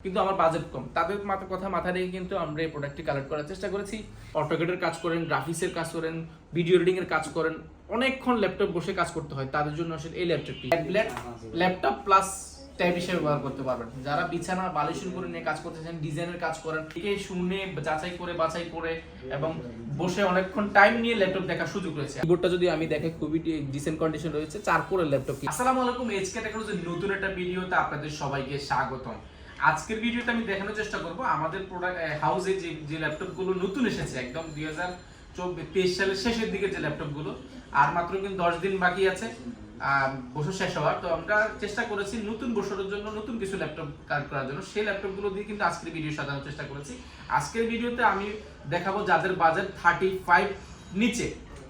কিন্তু আমার বাজেট কম, তাদের কথা মাথায় রেখে কিন্তু আমরা এই প্রোডাক্টটি কালেক্ট করার চেষ্টা করেছি। অটোকেটের কাজ করেন, গ্রাফিক্সের কাজ করেন, ভিডিও এডিটিং এর কাজ করেন, অনেকক্ষণ ল্যাপটপ বসে কাজ করতে হয়, তাদের জন্য আসলে এই ল্যাপটপটি ট্যাবলেট ল্যাপটপ প্লাস ট্যাব হিসেবে ব্যবহার করতে পারবেন। যারা বিছানা বালিশের উপরে নিয়ে কাজ করতেছেন, ডিজাইনের কাজ করেন, একে শুনে যাচাই করে বাছাই করে এবং বসে অনেকক্ষণ টাইম নিয়ে ল্যাপটপ দেখার সুযোগ রয়েছে। কিবোর্ডটা যদি আমি দেখে খুবই ডিসেন্ট কন্ডিশন রয়েছে, 4 কোরের ল্যাপটপ। আসসালামু আলাইকুম, এইচকে টেকনোলজির নতুন একটা ভিডিওতে আপনাদের সবাইকে স্বাগতম। আজকের ভিডিওতে আমি দেখানোর চেষ্টা করব আমাদের প্রোডাক্ট হাউসে যে ল্যাপটপগুলো নতুন এসেছে একদম 2023 সালের শেষের দিকে যে ল্যাপটপগুলো, আর মাত্র কিন্তু 10 দিন বাকি আছে বছর শেষ হওয়ার। তো আমরা চেষ্টা করেছি নতুন বছরের জন্য নতুন কিছু ল্যাপটপ কালেক্ট করার জন্য, সেই ল্যাপটপগুলো দিয়ে কিন্তু আজকের ভিডিও সাজানোর চেষ্টা করেছি। আজকের ভিডিওতে আমি দেখাবো যাদের বাজেট 35 নিচে,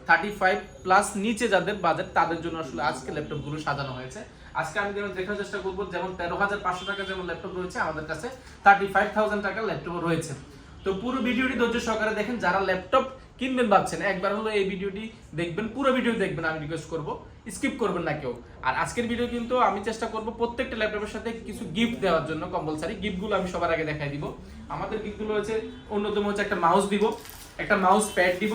35 প্লাস নিচে যাদের বাজেট, তাদের জন্য আসলে আজকে ল্যাপটপগুলো সাজানো হয়েছে। আজকে আমি দেখার চেষ্টা করবো, যেমন 13,500 টাকা যেমন ল্যাপটপ রয়েছে, আমাদের কাছে 35,000 টাকার ল্যাপটপ রয়েছে। তো পুরো ভিডিওটি ধৈর্য সহকারে দেখেন। যারা ল্যাপটপ কিনবেন ভাবছেন, একবার হলো এই ভিডিওটি দেখবেন, পুরো ভিডিও দেখবেন, আমি রিকোয়েস্ট করবো, স্কিপ করবেন না কেউ। আর আজকের ভিডিও কিন্তু আমি চেষ্টা করবো প্রত্যেকটা ল্যাপটপের সাথে কিছু গিফট দেওয়ার জন্য, কম্পালসারি গিফটগুলো আমি সবার আগে দেখাই দিব। আমাদের গিফটগুলো হচ্ছে অন্যতম হচ্ছে একটা মাউস দিব, একটা মাউস প্যাড দিব,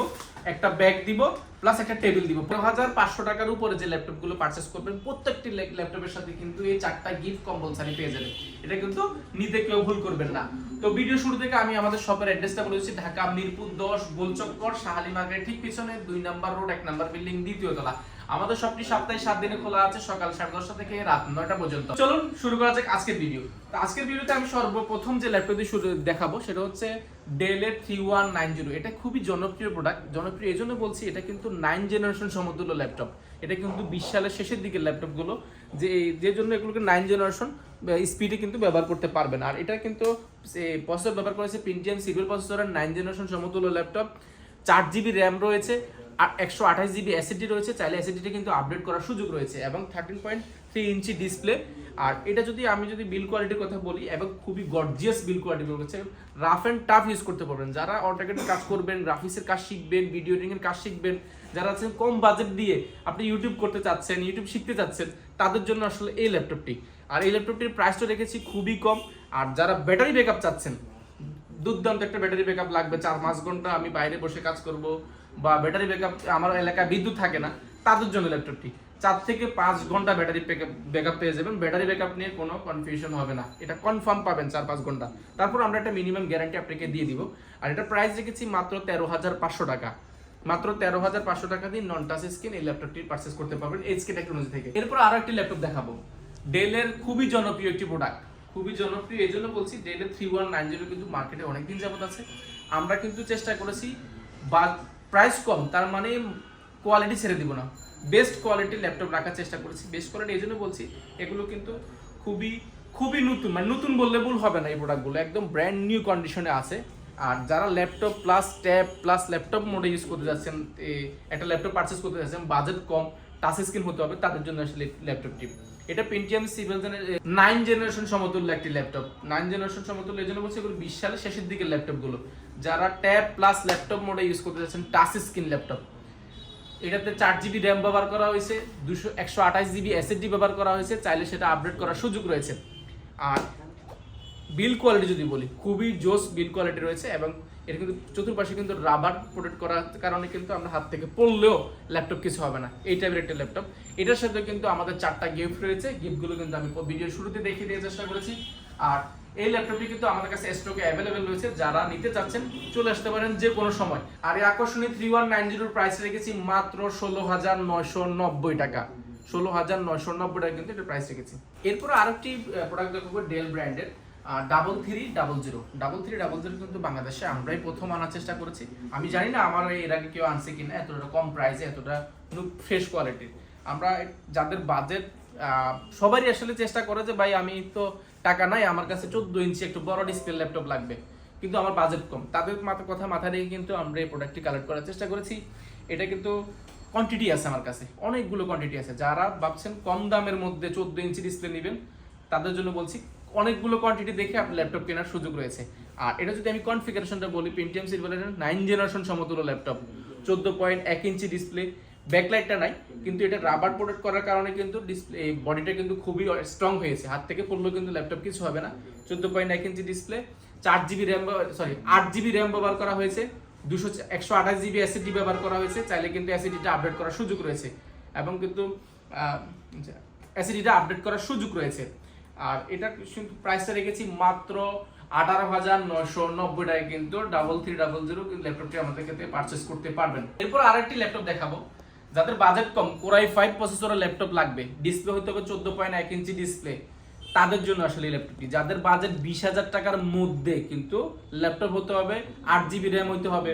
একটা ব্যাগ দিব, প্লাস একটা টেবিল দিব। 13,500 টাকার উপরে যে ল্যাপটপগুলো পারচেজ করবেন, প্রত্যেকটি ল্যাপটপের সাথে কিন্তু এই 4টা গিফট কম্পালসারি পেয়ে যাবেন। এটা কিন্তু নিতে কেউ ভুল করবেন না। তো ভিডিও শুরু থেকে আমি আমাদের শপের অ্যাড্রেসটা বলেছি, ঢাকা মিরপুর 10 গোলচক্কর শাহালি মার্কেটের ঠিক পিছনে 2 নাম্বার রোড 1 নাম্বার বিল্ডিং, দ্বিতীয় তলা। আমাদের শপটি সপ্তাহে 7 দিনে খোলা আছে, সকাল 10:30 থেকে রাত 9টা পর্যন্ত। চলুন শুরু করা যাক আজকের ভিডিও। তো আজকের ভিডিওতে আমি সর্বপ্রথম যে ল্যাপটপটি দেখাবো সেটা হচ্ছে ডেলের 3190। এটা খুবই জনপ্রিয় প্রোডাক্ট। জনপ্রিয় এই জন্য বলছি, এটা কিন্তু 9 জেনারেশন সমতুল্য ল্যাপটপ। এটা কিন্তু 20 সালের শেষের দিকের ল্যাপটপগুলো, যে জন্য এগুলোকে 9 জেনারেশন স্পিডে কিন্তু ব্যবহার করতে পারবেন। আর এটা কিন্তু প্রসেসর ব্যবহার করেছে Pentium সিরিয়াল প্রসেসরের 9 জেনারেশন সমতুল্য ল্যাপটপ। 4GB র্যাম রয়েছে, 128GB এসএসডি রয়েছে, চাইলে এসএসডিটা কিন্তু আপডেট করার সুযোগ রয়েছে, এবং 13.3 ইঞ্চি ডিসপ্লে। আর এটা আমি যদি বিল কোয়ালিটির কথা বলি, এবং খুবই গর্জিয়াস বিল কোয়ালিটি রয়েছে, রাফ অ্যান্ড টাফ ইউজ করতে পারবেন। যারা অটোকেটের কাজ করবেন, গ্রাফিক্সের কাজ শিখবেন, ভিডিও এডিটিং এর কাজ শিখবেন, যারা আছেন কম বাজেট দিয়ে আপনি ইউটিউব করতে চাচ্ছেন, ইউটিউব শিখতে চাচ্ছেন, তাদের জন্য আসলে এই ল্যাপটপটি। আর এই ল্যাপটপটির প্রাইসটা রেখেছি খুবই কম। আর যারা ব্যাটারি ব্যাকআপ চাচ্ছেন, দুর্দান্ত একটা ব্যাটারি ব্যাকআপ লাগবে, 4-5 ঘন্টা আমি বাইরে বসে কাজ করব, বা ব্যাটারি ব্যাকআপ আমার এলাকায় বিদ্যুৎ থাকে না, তাদের জন্য ল্যাপটপটি 4 থেকে 5 ঘন্টা ব্যাটারি ব্যাকআপ পেয়ে যাবেন। ব্যাটারি ব্যাকআপ নিয়ে কোনো কনফিউশন হবে না, এটা কনফার্ম পাবেন 4-5 ঘন্টা। তারপর আমরা একটা মিনিমাম গ্যারান্টি আপনাকে দিয়ে দিব। আর এটা প্রাইস রেখেছি মাত্র 13,500 টাকা। মাত্র 13,500 টাকা দিয়ে নন টাচ স্ক্রিন এই ল্যাপটপটি পারচেজ করতে পারবেন এইচকে টেকনোলজি থেকে। এরপর আরো একটি ল্যাপটপ দেখাবো, ডেলের খুবই জনপ্রিয় একটি প্রোডাক্ট। খুবই জনপ্রিয় এই জন্য বলছি, ডেলের 3190 কিন্তু মার্কেটে অনেকদিন যাবত আছে। আমরা কিন্তু চেষ্টা করেছি বা প্রাইস কম, তার মানে কোয়ালিটি ছেড়ে দিব না, বেস্ট কোয়ালিটির ল্যাপটপ রাখার চেষ্টা করেছি। বেস্ট কোয়ালিটি এই জন্য বলছি, এগুলো কিন্তু খুবই নতুন, মানে নতুন বললে ভুল হবে না, এই প্রোডাক্টগুলো একদম ব্র্যান্ড নিউ কন্ডিশনে আছে। আর যারা laptop plus tab plus laptop মোডে ইউজ করতে যাচ্ছেন, একটা ল্যাপটপ পারচেস করতে যাচ্ছেন, বাজেট কম, টাচ স্ক্রিন হতে হবে, তাদের জন্য আসলে ল্যাপটপটি। এটা Pentium সিরিয়াল 9 জেনারেশন সমতুল্য একটি ল্যাপটপ। 9 জেনারেশন সমতুল্য এই জন্য বলছি, এগুলো 20 সালের শেষের দিকের ল্যাপটপগুলো। যারা ট্যাব প্লাস ল্যাপটপ মোডে ইউজ করতে যাচ্ছেন, টাচ স্ক্রিন ল্যাপটপ, এটাতে 4GB র্যাম ব্যবহার করা হয়েছে, 128GB এসএসডি ব্যবহার করা হয়েছে, চাইলে সেটা আপডেট করার সুযোগ রয়েছে। আর বিল কোয়ালিটি যদি বলি, খুবই জোস বিল কোয়ালিটি রয়েছে, এবং এটা কিন্তু চতুর্পাশে কিন্তু রাবার প্রোটেক্ট করার কারণে কিন্তু আমরা হাত থেকে পড়লেও ল্যাপটপ কিছু হবে না, এই টাইপের একটা ল্যাপটপ। এটার সাথে কিন্তু আমাদের 4টা গিফট রয়েছে। গিফটগুলো কিন্তু আমি ভিডিওর শুরুতে দেখিয়ে দেওয়ার চেষ্টা করেছি। আর এই ল্যাপটপটি কিন্তু আমাদের কাছে স্টকে অ্যাভেলেবেল রয়েছে, যারা নিতে চাচ্ছেন চলে আসতে পারেন যে কোনো সময়। আর এই আকর্ষণীয় 3190 প্রাইস রেখেছি মাত্র 16,990 টাকা। 16,990 টাকা কিন্তু এটা প্রাইস রেখেছি। এরপর আরেকটি প্রোডাক্ট দেখাবো, ডেল ব্র্যান্ডের 3300 কিন্তু বাংলাদেশে আমরাই প্রথম আনার চেষ্টা করেছি। আমি জানি না আমার এর আগে কেউ আনছে কিনা, এতটা কম প্রাইসে, এতটা ফ্রেশ কোয়ালিটির। আমরা যাদের বাজেট, সবারই আসলে চেষ্টা করে যে ভাই আমি তো টাকা নাই, আমার কাছে 14 ইঞ্চি একটু বড় ডিসপ্লে ল্যাপটপ লাগবে, কিন্তু আমার বাজেট কম, তাদের কথা মাথায় রেখে কিন্তু আমরা এই প্রোডাক্টটি কালেক্ট করার চেষ্টা করেছি। এটা কিন্তু কোয়ান্টিটি আছে আমার কাছে, অনেকগুলো কোয়ান্টিটি আছে। যারা ভাবছেন কম দামের মধ্যে 14 ইঞ্চি ডিসপ্লে নেবেন, তাদের জন্য বলছি অনেকগুলো কোয়ান্টিটি দেখে আপনার ল্যাপটপ কেনার সুযোগ রয়েছে। আর এটা যদি আমি কনফিগারেশনটা বলি, Pentium সিরিয়ালের 9 জেনারেশন সমতুল্য ল্যাপটপ, 14.1 ইঞ্চি ডিসপ্লে, ব্যাকলাইটটা নাই, কিন্তু এটা রাবার প্রোটেক্ট করার কারণে কিন্তু ডিসপ্লে বডিটা কিন্তু খুবই স্ট্রং হয়েছে, হাত থেকে পড়লেও কিন্তু ল্যাপটপ কিছু হবে না। 14.1 inch display, 4GB RAM, 8GB RAM ব্যবহার করা হয়েছে, 128GB এসএসডি ব্যবহার করা হয়েছে। চাইলে কিন্তু এসএসডিটা আপডেট করার সুযোগ রয়েছে, এবং কিন্তু এসএসডিটা আপডেট করার সুযোগ রয়েছে। আর এটা কিন্তু প্রাইসটা রেখেছি মাত্র 18,990 টাকায়, কিন্তু 3300 ল্যাপটপটি আমাদের ক্ষেত্রে পারচেস করতে পারবেন। এরপর আরেকটি ল্যাপটপ দেখাবো, যাদের বাজেট কম, Core i5 প্রসেসরের ল্যাপটপ লাগবে, ডিসপ্লে হতে হবে 14.1 ইঞ্চি ডিসপ্লে, তাদের জন্য আসলে এই ল্যাপটপটি। যাদের বাজেট 20,000 টাকার মধ্যে, কিন্তু ল্যাপটপ হতে হবে 8GB র্যাম হতে হবে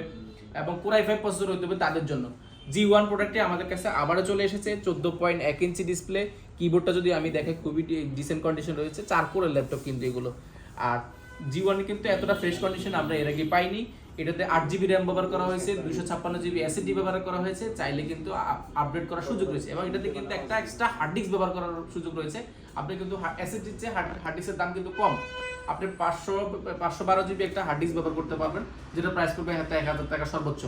এবং Core i5 প্রসেসর হতে হবে, তাদের জন্য G1 প্রোডাক্টটি আমাদের কাছে আবারও চলে এসেছে। 14.1 ইঞ্চি ডিসপ্লে, কিবোর্ডটা যদি আমি দেখাই খুবই ডিসেন্ট কন্ডিশন রয়েছে, 4 কোরের ল্যাপটপ কিন্তু এগুলো। আর G1 কিন্তু এতটা ফ্রেশ কন্ডিশন আমরা এর আগে পাইনি। এটাতে 8GB র্যাম ব্যবহার করা হয়েছে, 256GB এসএসডি ব্যবহার করা হয়েছে, চাইলে কিন্তু আপডেট করার সুযোগ রয়েছে, এবং এটাতে কিন্তু একটা এক্সট্রা হার্ড ডিস্ক ব্যবহার করার সুযোগ রয়েছে। আপনি কিন্তু এসএসডির চেয়ে হার্ড ডিস্কের দাম কিন্তু কম, আপনি 512GB একটা হার্ড ডিস্ক ব্যবহার করতে পারবেন, যেটা প্রাইস পড়বে 1000 টাকা সর্বোচ্চ।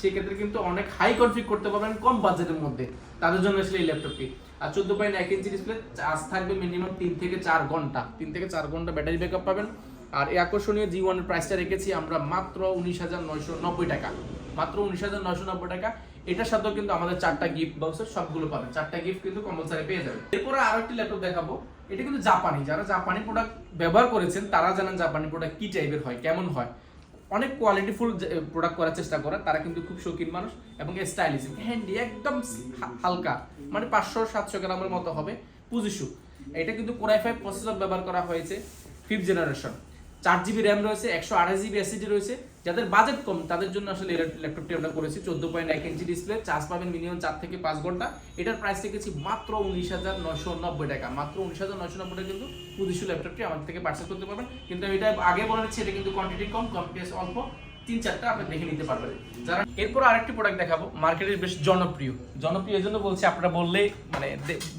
সেক্ষেত্রে কিন্তু অনেক হাই কনফিগ করতে পারবেন কম বাজেটের মধ্যে, তাদের জন্য আসলে এই ল্যাপটপটি। আর 14.1 ইঞ্চি ডিসপ্লে, চার্জ থাকবে মিনিমাম 3 থেকে 4 ঘন্টা, 3 থেকে 4 ঘন্টা ব্যাটারি ব্যাকআপ পাবেন। আর এই আকর্ষণীয় G1 এর প্রাইসটা রেখেছি আমরা মাত্র 19,990 টাকা, মাত্র 19,990 টাকা। এটার সাথেও কিন্তু আমাদের 4টা গিফট বক্সের সবগুলো পাবেন, 4টা গিফট কিন্তু কম্পালসারি পেয়ে যাবেন। এরপরে আরো একটি ল্যাপটপ দেখাবো, এটা কিন্তু জাপানি। যারা জাপানি প্রোডাক্ট ব্যবহার করেছেন তারা জানেন জাপানি প্রোডাক্ট কি টাইপের হয়, কেমন হয়। অনেক কোয়ালিটিফুল প্রোডাক্ট করার চেষ্টা করে তারা, কিন্তু খুব শৌখিন মানুষ এবং স্টাইলিশ, হ্যান্ডি, একদম হালকা, মানে 500-700 গ্রামের মতো হবে পুজিশু। এটা কিন্তু Core i5 প্রসেসর ব্যবহার করা হয়েছে 5th জেনারেশন, 4GB র্যাম রয়েছে, 128GB এসএসডি রয়েছে। যাদের বাজেট কম তাদের জন্য আসলে এই ল্যাপটপটি আমরা করেছি। 14.1 ইঞ্চি ডিসপ্লে, চার্জ পাবেন মিনিমাম 4 থেকে 5 ঘন্টা। এটার প্রাইস রেখেছি মাত্র 19,990 টাকা, মাত্র 19,990 টাকা কিন্তু পুজিশু ল্যাপটপটি আমাদের থেকে পারচেজ করতে পারবেন। কিন্তু এটা আগে বলে নিচ্ছি, এটা কিন্তু কোয়ান্টিটি কম, কম্পিউটার অল্প, 3-4টা আপনি দেখে নিতে পারবেন। যারা এরপর আরেকটি প্রোডাক্ট দেখাবো, মার্কেটের বেশ জনপ্রিয় এই জন্য বলছি, আপনারা বললে মানে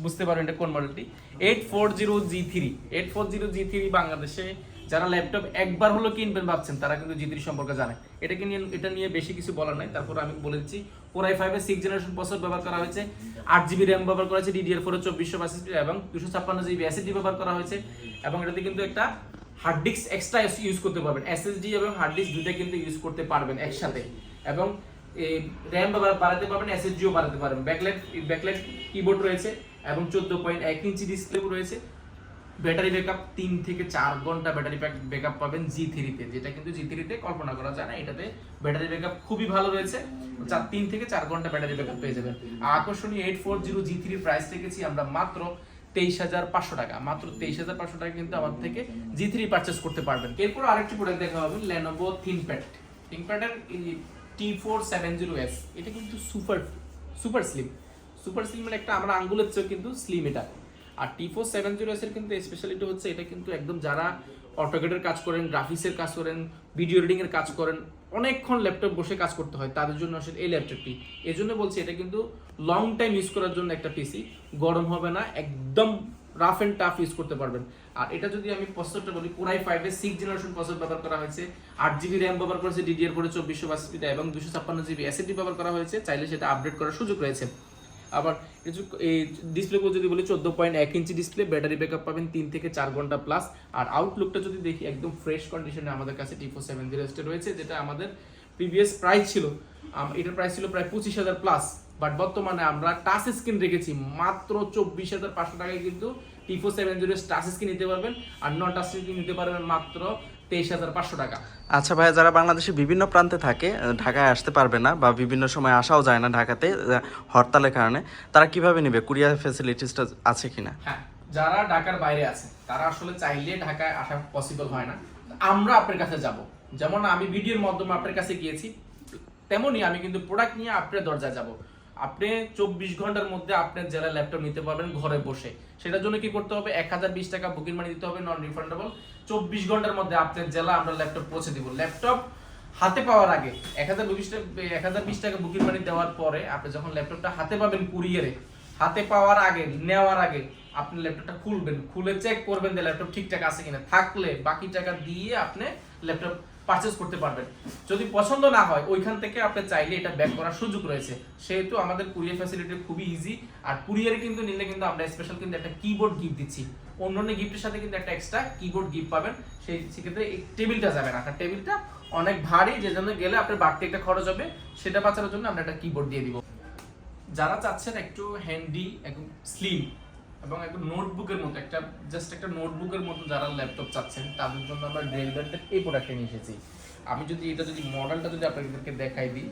বুঝতে পারবেন এটা কোন মডেলটি। 840G3 বাংলাদেশে যারা ল্যাপটপ একবার হলো কিনবেন ভাবছেন, তারা কিন্তু G3 সম্পর্কে জানে। এটা নিয়ে বেশি কিছু বলার নাই। তারপর আমি বলে দিচ্ছি, Core i5 এর 6th জেনারেশন প্রসেসর ব্যবহার করা হয়েছে, 8GB র্যাম ব্যবহার করা হয়েছে, DDR4 এর 2400 এবং 256GB এসএসডি ব্যবহার করা হয়েছে। এবং এটাতে কিন্তু একটা হার্ড ডিস্ক এক্সট্রা ইউজ করতে পারবেন, এসএসডি এবং হার্ড ডিস্ক দুটো কিন্তু ইউজ করতে পারবেন একসাথে। এবং র্যাম বাড়াতে পারবেন, এসএসডিও বাড়াতে পারবেন। ব্যাকলাইট কিবোর্ড রয়েছে এবং 14.1 ইঞ্চি ডিসপ্লে রয়েছে। ব্যাটারি ব্যাকআপ 3 থেকে 4 ঘন্টা ব্যাটারি ব্যাকআপ পাবেন G3-তে, যেটা কিন্তু G3-তে কল্পনা করা যায় না। এটাতে ব্যাটারি ব্যাকআপ খুবই ভালো রয়েছে, 3 থেকে 4 ঘন্টা ব্যাটারি ব্যাকআপ পেয়ে যাবেন। আকর্ষণীয় 840G3 প্রাইস রেখেছি আমরা মাত্র 23,500 টাকা, মাত্র 23,500 টাকা কিন্তু আমাদের থেকে G3 পারচেজ করতে পারবেন। এরপর আরেকটি প্রোডাক্ট দেখা হবে, Lenovo ThinkPad-এর T470S। এটা কিন্তু সুপার স্লিম, মানে একটা আমরা আঙ্গুলের চেয়ে কিন্তু স্লিম এটা। আর T470S এর কিন্তু স্পেশালিটি হচ্ছে, এটা কিন্তু একদম যারা অটোক্যাডের কাজ করেন, গ্রাফিক্সের কাজ করেন, ভিডিও এডিটিং এর কাজ করেন, অনেকক্ষণ ল্যাপটপ বসে কাজ করতে হয়, তাদের জন্য আসলে এই ল্যাপটপটি। এই জন্য বলছি, এটা কিন্তু লং টাইম ইউজ করার জন্য একটা পিসি, গরম হবে না, একদম রাফ এন্ড টাফ ইউজ করতে পারবেন। আর এটা যদি আমি প্রসেসরটা বলি, Core i5 এর 6th জেনারেশন প্রসেসর ব্যবহার করা হয়েছে, 8GB র্যাম ব্যবহার করেছে, DDR4 এর 2400 এবং 256GB এসএসডি ব্যবহার করা হয়েছে, চাইলে সেটা আপডেট করার সুযোগ রয়েছে। আবার এই ডিসপ্লে যদি বলি, 14.1 ইঞ্চি ডিসপ্লে, ব্যাটারি ব্যাকআপ পাবেন 3 থেকে 4 ঘন্টা প্লাস। আর আউটলুকটা যদি দেখি, একদম ফ্রেশ কন্ডিশনে আমাদের কাছে T470S রয়েছে, যেটা আমাদের প্রিভিয়াস প্রাইস ছিল, এটার প্রাইস ছিল প্রায় 25,000 প্লাস, বাট বর্তমানে আমরা টাচ স্ক্রিন রেখেছি মাত্র 24,500 টাকায় কিন্তু T470S টাচ স্ক্রিন নিতে পারবেন। আর নন টাচ স্ক্রিন নিতে পারবেন মাত্র 23,500 টাকা। আচ্ছা ভাইয়া, যারা বাংলাদেশের বিভিন্ন প্রান্তে থাকে, ঢাকায় আসতে পারবে না বা বিভিন্ন সময় আসাও যায় না ঢাকাতে হরতালের কারণে, তারা কিভাবে নেবে? কুরিয়ার ফ্যাসিলিটিসটা আছে কিনা? হ্যাঁ, যারা ঢাকার বাইরে আছে তারা আসলে চাইলে ঢাকায় আসা পসিবল হয় না, আমরা আপনার কাছে যাব। যেমন আমি ভিডিওর মাধ্যমে আপনার কাছে গিয়েছি, তেমনই আমি কিন্তু প্রোডাক্ট নিয়ে আপনার দরজায় যাব। আপনি 24 ঘন্টার মধ্যে আপনার জেলার ল্যাপটপ নিতে পারবেন ঘরে বসে। সেটার জন্য কি করতে হবে? 1020 টাকা বুকিং মানি দিতে হবে, নন রিফান্ডেবল। 24 ঘন্টার মধ্যে আপনার জেলা আমরা ল্যাপটপ পৌঁছে দিব। ল্যাপটপ হাতে পাওয়ার আগে 1020 টাকা বুকিং মানি দেওয়ার পরে আপনি যখন ল্যাপটপটা হাতে পাবেন কুরিয়ারে, হাতে পাওয়ার আগে, নেওয়ার আগে আপনি ল্যাপটপটা খুলবেন, খুলে চেক করবেন যে ল্যাপটপ ঠিকঠাক আছে কিনা। থাকলে বাকি টাকা দিয়ে আপনি ল্যাপটপ পারচেজ করতে পারবেন। যদি পছন্দ না হয় ওইখান থেকে আপনি চাইলে এটা ব্যাক করার সুযোগ রয়েছে। সেহেতু আমাদের কুরিয়ার ফ্যাসিলিটি খুবই ইজি। আর কুরিয়ারে কিন্তু নিলে কিন্তু আমরা স্পেশাল কিন্তু একটা কিবোর্ড গিফট দিচ্ছি, অন্যান্য গিফটের সাথে কিন্তু একটা এক্সট্রা কিবোর্ড গিফট পাবেন। সেক্ষেত্রে এই টেবিলটা যাবে না, কারণ টেবিলটা অনেক ভারী, যে জন্য গেলে আপনার বাড়তি একটা খরচ হবে, সেটা বাঁচানোর জন্য আমরা একটা কিবোর্ড দিয়ে দিব। যারা চাচ্ছেন একটু হ্যান্ডি, একদম স্লিম এবং একদম নোটবুকের মতো একটা নোটবুকের মতো যারা ল্যাপটপ চাচ্ছেন, তাদের জন্য আমরা ডেল ব্র্যান্ডের এই প্রোডাক্টটা নিয়ে এসেছি। আমি যদি মডেলটা যদি আপনাদেরকে দেখাই দিই,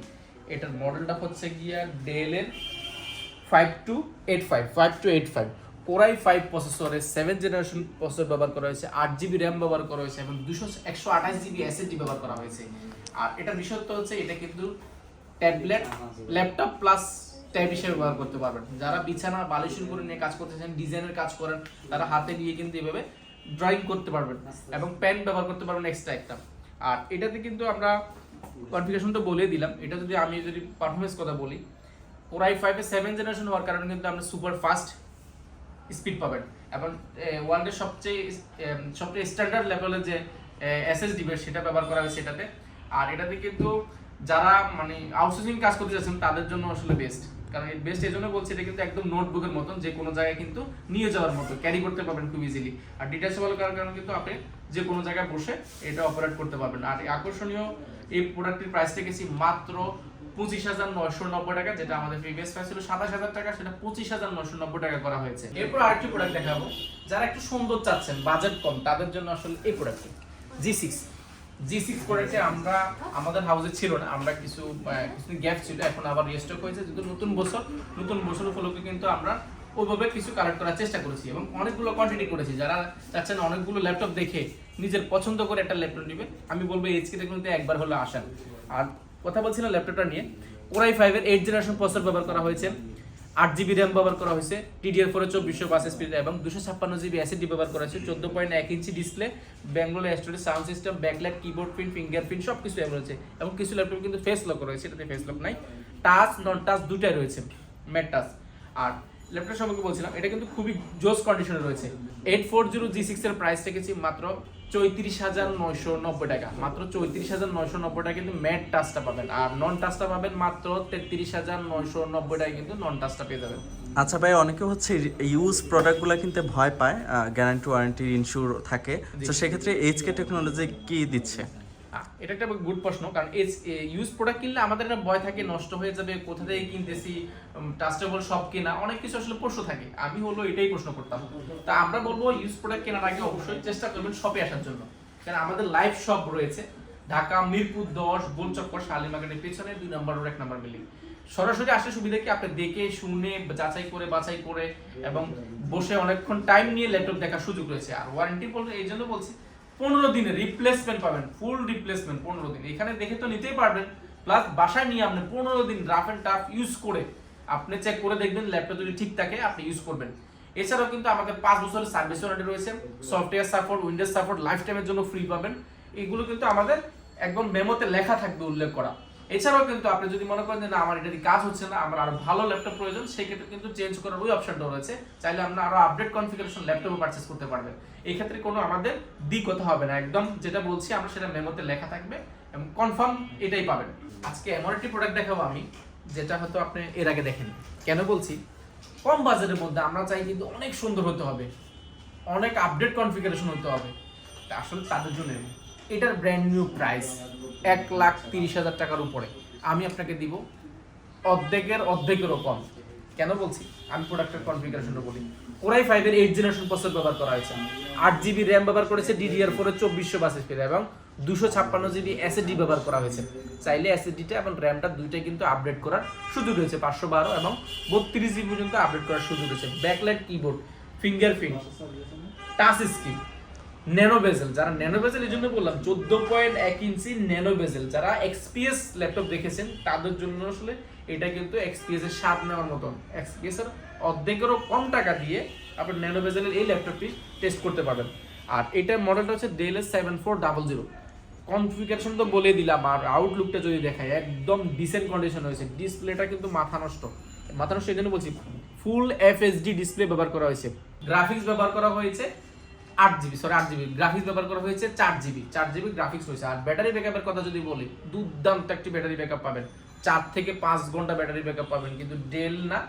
এটার মডেলটা হচ্ছে গিয়া ডেলের 5285 Core i5 প্রসেসরে 7th জেনারেশন প্রসেসর ব্যবহার করা হয়েছে, 8GB RAM ব্যবহার করা হয়েছে এবং 128GB SSD ব্যবহার করা হয়েছে। আর এটার বিশেষত্ব হচ্ছে এটা কিন্তু ট্যাবলেট, ল্যাপটপ প্লাস ট্যাব হিসেবে ব্যবহার করতে পারবেন। যারা বিছানা বালিশের উপরে নিয়ে কাজ করতেছেন, ডিজাইনের কাজ করেন, তারা হাতে নিয়ে কিন্তু এভাবে ড্রয়িং করতে পারবেন এবং পেন ব্যবহার করতে পারবেন এক্সট্রা একটা। আর এটাতে কিন্তু আমরা কনফিগারেশনটা বলে দিলাম। এটা আমি যদি পারফরমেন্স কথা বলি, Core i5 এর 7th জেনারেশন হওয়ার কারণে কিন্তু আমরা সুপার ফাস্ট স্পিড পাবেন এবং ওয়ার্ল্ডের সবচেয়ে স্ট্যান্ডার্ড লেভেলের যে SSD সেটা ব্যবহার করা হয়েছে এটাতে। আর এটাতে কিন্তু যারা মানে আউটসোর্সিং কাজ করতে যাচ্ছেন তাদের জন্য আসলে বেস্ট, কারণ বেস্ট এই জন্য বলছি, এটা কিন্তু একদম নোটবুকের মতন, যে কোনো জায়গায় কিন্তু নিয়ে যাওয়ার মতো, ক্যারি করতে পারবেন খুব ইজিলি। আর ডিটাচেবল করার কারণে কিন্তু আপনি যে কোনো জায়গায় বসে এটা অপারেট করতে পারবেন। আর আকর্ষণীয় এই প্রোডাক্টের প্রাইস রেখেছি মাত্র 25,990 টাকা, যেটা আমাদের প্রিভিয়াস প্রাইস ছিল 27,000 টাকা, সেটা 25,990 টাকা করা হয়েছে। এরপর আরেকটি প্রোডাক্ট দেখাবো, যারা একটু সুন্দর চাচ্ছেন, বাজেট কম, তাদের জন্য আসলে এই প্রোডাক্টটি G6 প্রোডাক্টে আমরা আমাদের হাউসে ছিল না, আমরা কিছু গ্যাপ ছিল, এখন আবার রিস্টক হয়েছে। যেহেতু নতুন বছর উপলক্ষে কিন্তু আমরা ওইভাবে কিছু কালেক্ট করার চেষ্টা করেছি এবং অনেকগুলো কোয়ান্টিটি করেছি। যারা চাচ্ছেন অনেকগুলো ল্যাপটপ দেখে নিজের পছন্দ করে একটা ল্যাপটপ নেবে, আমি বলবো এইচকে টেকনোতে একবার হলে আসেন। আর কথা বলছিলাম ল্যাপটপটা নিয়ে, Core i5 এর 8th জেনারেশন প্রসেসর ব্যবহার করা হয়েছে, 8GB RAM ব্যবহার করা হয়েছে, DDR4 এর 2400 স্পিড এবং 256GB SSD ব্যবহার করা হয়েছে, 14.1 inch display, Bangalore storage, sound system, backlight, keyboard print, fingerprint সবকিছু রয়েছে এবং কিছু ল্যাপটপ কিন্তু ফেস লক রয়েছে, এটাতে ফেস লক নাই, টাচ নন টাচ দুটাই রয়েছে, ম্যাট টাচ। আর ল্যাপটপ সম্পর্কে বলছিলাম, এটা কিন্তু খুবই জোস কন্ডিশনে রয়েছে। 840 G6 এর প্রাইস রেখেছি মাত্র 34,990 টাকা, মাত্র 34,990 টাকা কিন্তু ম্যাট টাচটা পাবেন, আর নন টাচটা পাবেন মাত্র 33,990 টাকা কিন্তু নন টাচটা পেয়ে যাবেন। আচ্ছা ভাই, অনেকে হচ্ছে ইউজ প্রোডাক্টগুলো কিনতে ভয় পায়, গ্যারান্টি ওয়ারেন্টি ইনস্যুর থাকে, তো সেক্ষেত্রে এইচকে টেকনোলজি কি দিচ্ছে? এটা একটা গুড প্রশ্ন, কারণ ইউজ প্রোডাক্ট কিনলে আমাদের একটা ভয় থাকে নষ্ট হয়ে যাবে, কোথা থেকে কিনতেছি, ট্রাস্টেবল সব কেনা, অনেক কিছু আসলে প্রশ্ন থাকে। আমি এটাই প্রশ্ন করতাম। তা আমরা বলবো ইউজ প্রোডাক্ট কেনার আগে অবশ্যই চেষ্টা করবেন শপে আসার জন্য, কারণ আমাদের লাইভ শপ রয়েছে ঢাকা মিরপুর 10 গোলচক্কর শালিমার্কেটের পেছনে 2 নম্বর আর 1 নম্বর বিল্ডিং। সরাসরি আসলে সুবিধা কি, আপনি দেখে শুনে বাছাই করে এবং বসে অনেকক্ষণ টাইম নিয়ে ল্যাপটপ দেখার সুযোগ রয়েছে। আর ওয়ারেন্টি বলতে এই জন্য বলছি, 15 দিনের রিপ্লেসমেন্ট পাবেন, ফুল রিপ্লেসমেন্ট 15 দিন। এখানে দেখে তো নিতেই পারবেন, প্লাস বাসায় নিয়ে আপনি 15 দিন রাফ এন্ড টাফ ইউজ করে আপনি চেক করে দেখবেন ল্যাপটপ যদি ঠিক থাকে আপনি ইউজ করবেন। এছাড়াও কিন্তু আমাদের 5 বছরের সার্ভিস ওয়ারেন্টি রয়েছে, software support, Windows support life টাইমের জন্য ফ্রি পাবেন। এগুলো কিন্তু আমাদের একদম মেমোতে লেখা থাকবে, উল্লেখ করা। এছাড়াও কিন্তু আপনি যদি মনে করেন যে না আমার এটা কাজ হচ্ছে না, আমার আরো ভালো ল্যাপটপ প্রয়োজন, সেই ক্ষেত্রে কিন্তু চেঞ্জ করার ওই অপশনটা রয়েছে, চাইলে আমরা আরো আপডেট কনফিগারেশন ল্যাপটপও পারচেজ করতে পারবেন। এই ক্ষেত্রে কোনো আমাদের দিক কথা হবে না, একদম যেটা বলছি আমরা সেটা মেমোতে লেখা থাকবে এবং কনফার্ম এটাই পাবেন। আজকে এমন একটি প্রোডাক্ট দেখাবো আমি, যেটা হয়তো আপনি এর আগে দেখেন। কেন বলছি, কম বাজেটের মধ্যে আমরা চাই কিন্তু অনেক সুন্দর হতে হবে, অনেক আপডেট কনফিগারেশন হতে হবে, আসলে তাদের জন্য এটার ব্র্যান্ড নিউ প্রাইস 1,30,000 টাকার উপরে আমি আপনাকে দিব অর্ধেকেরও কম। কেন বলছি, আমি প্রোডাক্টের কনফিগারেশনটা বলি। Core i5 এর 8th জেনারেশন প্রসেসর ব্যবহার করা হয়েছে, 8GB RAM ব্যবহার করেছে, DDR4 এর 2400 স্পিড এবং 256GB SSD ব্যবহার করা হয়েছে। চাইলে SSDটা এবং র্যামটা দুইটাই কিন্তু আপডেট করার সুযোগ রয়েছে, 512 এবং 32GB পর্যন্ত আপডেট করার সুযোগ রয়েছে। Backlight keyboard, fingerprint, touch screen, nano বেজেল। যারা ন্যানো বেজেল এই জন্য বললাম, 14.1 ইঞ্চি ন্যানো বেজেল। যারা XPS ল্যাপটপ দেখেছেন তাদের জন্য আসলে এটা কিন্তু XPS এর স্বাদ নেওয়ার মতন। XPS এর অর্ধেকেরও কম টাকা দিয়ে আপনি ন্যানো বেজেলের এই ল্যাপটপটি টেস্ট করতে পারবেন। আর এটার মডেলটা হচ্ছে ডেল 7400। কনফিগারেশন তো বলে দিলাম, আর আউটলুকটা যদি দেখায় একদম ডিসেন্ট কন্ডিশন হয়েছে। ডিসপ্লেটা কিন্তু মাথা নষ্ট এই জন্য বলছি, ফুল FHD ডিসপ্লে ব্যবহার করা হয়েছে, গ্রাফিক্স ব্যবহার করা হয়েছে 8GB, সরি 8GB গ্রাফিক্স ব্যবহার করা হয়েছে, 4GB গ্রাফিক্স রয়েছে। আর ব্যাটারি ব্যাকআপের কথা যদি বলি, দুর্দান্ত একটি ব্যাটারি ব্যাকআপ পাবেন, 4 থেকে 5 ঘন্টা ব্যাটারি ব্যাকআপ পাবেন। কিন্তু ডেল না,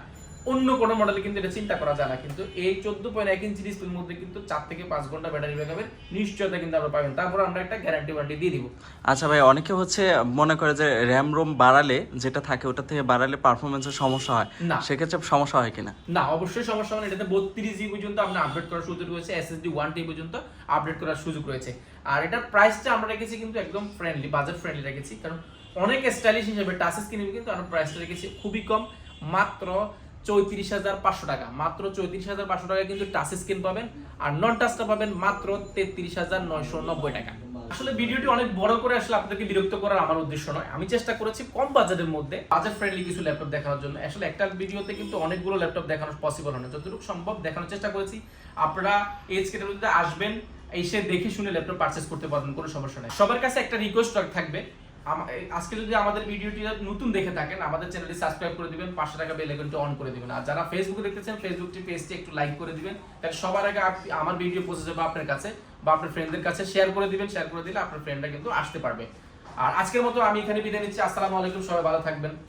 অন্য কোনো মডেলে কিন্তু এটা চিন্তা করা যায় না। কিন্তু এই 14.1 ইঞ্চি ডিসপ্লের মধ্যে কিন্তু 4 থেকে 5 ঘন্টা ব্যাটারি ব্যাকআপের নিশ্চয়তা কিন্তু আমরা পাবেন। তারপর আমরা একটা গ্যারান্টি ওয়ারেন্টি দিয়ে দিব। আচ্ছা ভাই, অনেকে হচ্ছে মনে করে যে র্যাম রোম বাড়ালে যেটা থাকে ওটা থেকে বাড়ালে পারফরমেন্সের সমস্যা হয়, না সেক্ষেত্রে সমস্যা হয় কিনা? না, অবশ্যই সমস্যা হবে না। এটাতে 32GB পর্যন্ত আমরা আপডেট করার সুযোগ রয়েছে, SSD 1TB পর্যন্ত আপডেট করার সুযোগ রয়েছে। আর এটার প্রাইসটা আমরা রেখেছি কিন্তু একদম ফ্রেন্ডলি, বাজেট ফ্রেন্ডলি রেখেছি, কারণ অনেক স্টাইলিশ হিসেবে টাচেস কিনবে, কিন্তু আমরা প্রাইসটা রেখেছি খুবই কম, মাত্র 34,500 টাকা। মাত্র 34,500 টাকা কিন্তু টাচ স্ক্রিন পাবেন, আর নন টাচটা পাবেন মাত্র 33,990 টাকা। আসলে ভিডিওটি অনেক বড় করে আসলে আপনাদেরকে বিরক্ত করার আমার উদ্দেশ্য নয়, আমি চেষ্টা করেছি কম বাজেটের মধ্যে বাজেট ফ্রেন্ডলি কিছু ল্যাপটপ দেখানোর জন্য। আসলে একটা ভিডিওতে কিন্তু অনেকগুলো ল্যাপটপ দেখানো পসিবল হয় না, যতটুকু সম্ভব দেখানোর চেষ্টা করেছি। আপনারা এজ ক্যাটাগরিতে আসবেন, এসে দেখে শুনে ল্যাপটপ পারচেজ করতে পারবেন, কোনো সমস্যা নেই। সবার কাছে একটা রিকোয়েস্ট থাকবে, আজকে যদি আমাদের ভিডিওটি নতুন দেখে থাকেন, আমাদের চ্যানেলটি সাবস্ক্রাইব করে দিবেন, 500 টাকা বেল আইকনটি অন করে দিবেন। আর যারা ফেসবুকে দেখতেছেন, ফেসবুকটি পেজটি একটু লাইক করে দিবেন, তাহলে সবার আগে আমার ভিডিও পৌঁছে যাবে আপনার কাছে, বা আপনার ফ্রেন্ডদের কাছে শেয়ার করে দিবেন। শেয়ার করে দিলে আপনার ফ্রেন্ডরা কিন্তু আসতে পারবে। আর আজকের মতো আমি এখানে বিদায় নিচ্ছি। আসসালামু আলাইকুম, সবাই ভালো থাকবেন।